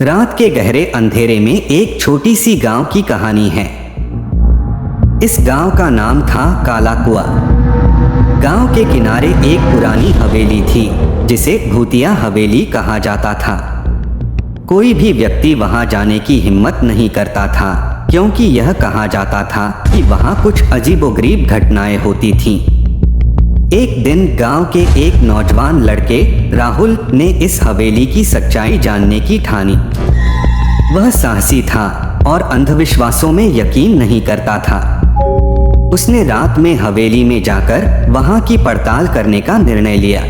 रात के गहरे अंधेरे में एक छोटी सी गांव की कहानी है। इस गांव का नाम था काला कुआ। गांव के किनारे एक पुरानी हवेली थी जिसे भूतिया हवेली कहा जाता था। कोई भी व्यक्ति वहां जाने की हिम्मत नहीं करता था क्योंकि यह कहा जाता था कि वहां कुछ अजीबोगरीब घटनाएं होती थीं। एक दिन गांव के एक नौजवान लड़के राहुल ने इस हवेली की सच्चाई जानने की ठानी। वह साहसी था और अंधविश्वासों में यकीन नहीं करता था। उसने रात में हवेली में जाकर वहां की पड़ताल करने का निर्णय लिया।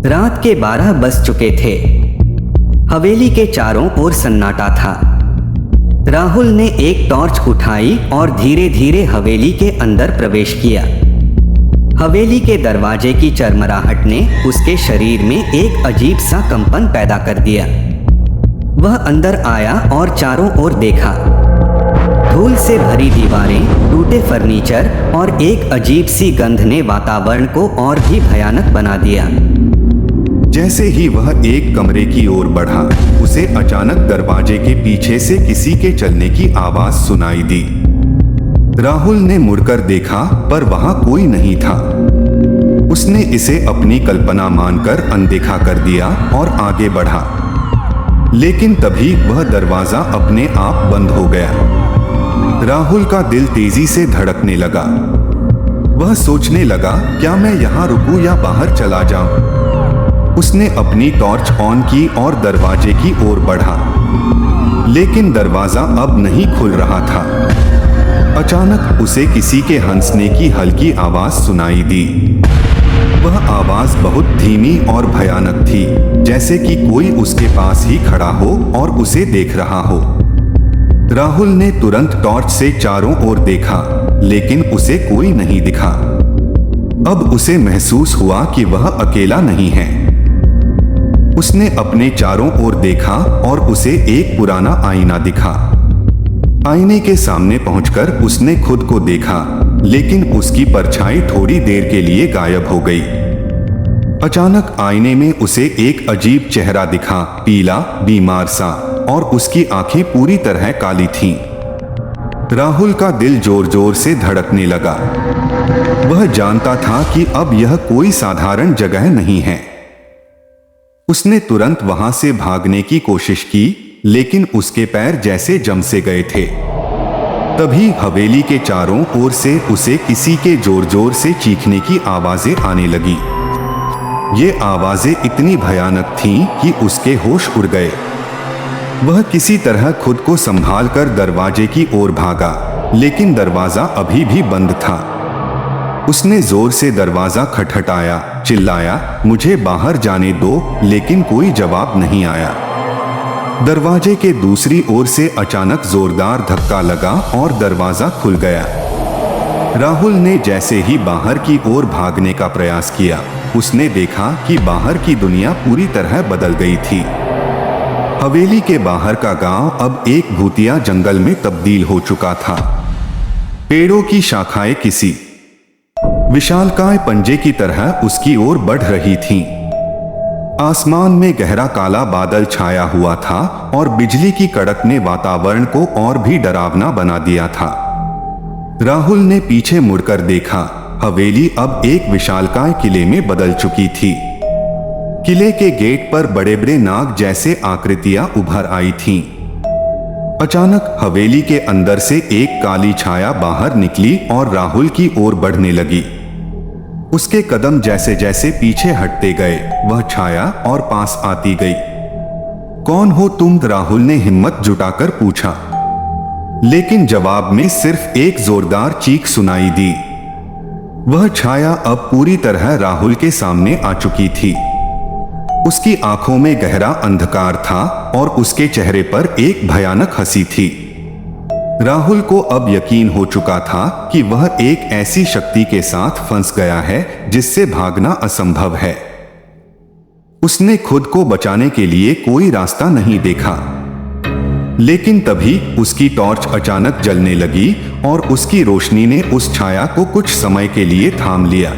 रात के 12 बज चुके थे। हवेली के चारों ओर सन्नाटा था। राहुल ने एक टॉर्च उठाई और धीरे धीरे हवेली के अंदर प्रवेश किया। हवेली के दरवाजे की चरमराहट ने उसके शरीर में एक अजीब सा कंपन पैदा कर दिया। वह अंदर आया और चारों ओर देखा। धूल से भरी दीवारें, टूटे फर्नीचर और एक अजीब सी गंध ने वातावरण को और भी भयानक बना दिया। जैसे ही वह एक कमरे की ओर बढ़ा, उसे अचानक दरवाजे के पीछे से किसी के चलने की आवाज सुनाई दी। राहुल ने मुड़कर देखा पर वहां कोई नहीं था। उसने इसे अपनी कल्पना मानकर अनदेखा कर दिया और आगे बढ़ा। लेकिन तभी वह दरवाजा अपने आप बंद हो गया। राहुल का दिल तेजी से धड़कने लगा। वह सोचने लगा, क्या मैं यहाँ रुकूं या बाहर चला जाऊं? उसने अपनी टॉर्च ऑन की और दरवाजे की ओर बढ़ा, लेकिन दरवाजा अब नहीं खुल रहा था। अचानक उसे किसी के हंसने की हल्की आवाज सुनाई दी। वह आवाज बहुत धीमी और भयानक थी, जैसे कि कोई उसके पास ही खड़ा हो और उसे देख रहा हो। राहुल ने तुरंत टॉर्च से चारों ओर देखा, लेकिन उसे कोई नहीं दिखा। अब उसे महसूस हुआ कि वह अकेला नहीं है। उसने अपने चारों ओर देखा और उसे एक पुराना आईना दिखा। आईने के सामने पहुंचकर उसने खुद को देखा, लेकिन उसकी परछाई थोड़ी देर के लिए गायब हो गई। अचानक आईने में उसे एक अजीब चेहरा दिखा, पीला, बीमार सा, और उसकी आंखें पूरी तरह काली थीं। राहुल का दिल जोर जोर से धड़कने लगा। वह जानता था कि अब यह कोई साधारण जगह नहीं है। उसने तुरंत वहां से भागने की कोशिश की, लेकिन उसके पैर जैसे जम से गए थे। तभी हवेली के चारों ओर से उसे किसी के जोर जोर से चीखने की आवाजें आने लगी। ये आवाजें इतनी भयानक थीं कि उसके होश उड़ गए। वह किसी तरह खुद को संभाल कर दरवाजे की ओर भागा, लेकिन दरवाजा अभी भी बंद था। उसने जोर से दरवाजा खटखटाया, चिल्लाया, मुझे बाहर जाने दो, लेकिन कोई जवाब नहीं आया। दरवाजे के दूसरी ओर से अचानक जोरदार धक्का लगा और दरवाजा खुल गया। राहुल ने जैसे ही बाहर की ओर भागने का प्रयास किया, उसने देखा कि बाहर की दुनिया पूरी तरह बदल गई थी। हवेली के बाहर का गांव अब एक भूतिया जंगल में तब्दील हो चुका था। पेड़ों की शाखाएं किसी विशालकाय पंजे की तरह उसकी ओर बढ़ रही थीं। आसमान में गहरा काला बादल छाया हुआ था और बिजली की कड़क ने वातावरण को और भी डरावना बना दिया था। राहुल ने पीछे मुड़कर देखा। हवेली अब एक विशालकाय किले में बदल चुकी थी। किले के गेट पर बड़े बड़े नाग जैसे आकृतियां उभर आई थीं। अचानक हवेली के अंदर से एक काली छाया बाहर निकली और राहुल की ओर बढ़ने लगी। उसके कदम जैसे जैसे पीछे हटते गए, वह छाया और पास आती गई। कौन हो तुम? राहुल ने हिम्मत जुटाकर पूछा, लेकिन जवाब में सिर्फ एक जोरदार चीख सुनाई दी। वह छाया अब पूरी तरह राहुल के सामने आ चुकी थी। उसकी आंखों में गहरा अंधकार था और उसके चेहरे पर एक भयानक हंसी थी। राहुल को अब यकीन हो चुका था कि वह एक ऐसी शक्ति के साथ फंस गया है जिससे भागना असंभव है। उसने खुद को बचाने के लिए कोई रास्ता नहीं देखा। लेकिन तभी उसकी टॉर्च अचानक जलने लगी और उसकी रोशनी ने उस छाया को कुछ समय के लिए थाम लिया।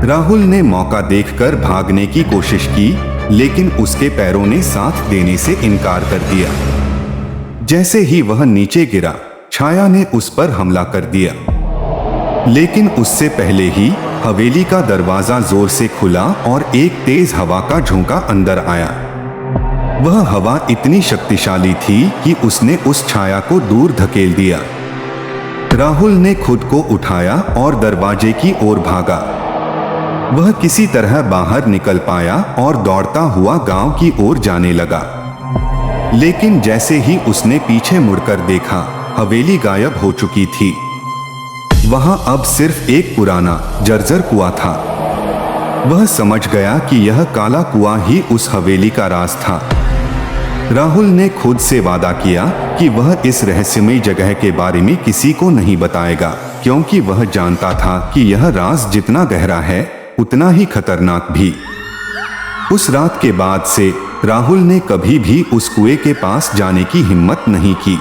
राहुल ने मौका देखकर भागने की कोशिश की, लेकिन उसके पैरों ने साथ देने से इनकार कर दिया। जैसे ही वह नीचे गिरा, छाया ने उस पर हमला कर दिया, लेकिन उससे पहले ही हवेली का दरवाजा जोर से खुला और एक तेज हवा का झोंका अंदर आया। वह हवा इतनी शक्तिशाली थी कि उसने उस छाया को दूर धकेल दिया। राहुल ने खुद को उठाया और दरवाजे की ओर भागा। वह किसी तरह बाहर निकल पाया और दौड़ता हुआ गांव की ओर जाने लगा। लेकिन जैसे ही उसने पीछे मुड़कर देखा, हवेली गायब हो चुकी थी। वहां अब सिर्फ एक पुराना जर्जर कुआं था। वह समझ गया कि यह काला कुआं ही उस हवेली का राज था। राहुल ने खुद से वादा किया कि वह इस रहस्यमयी जगह के बारे में किसी को नहीं बताएगा, क्योंकि वह जानता था कि यह राज जितना गहरा है उतना ही खतरनाक भी। उस रात के बाद से राहुल ने कभी भी उस कुएं के पास जाने की हिम्मत नहीं की।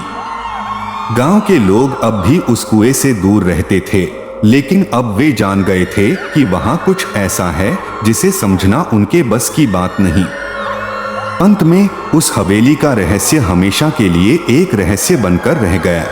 गांव के लोग अब भी उस कुएं से दूर रहते थे, लेकिन अब वे जान गए थे कि वहां कुछ ऐसा है जिसे समझना उनके बस की बात नहीं। अंत में उस हवेली का रहस्य हमेशा के लिए एक रहस्य बनकर रह गया।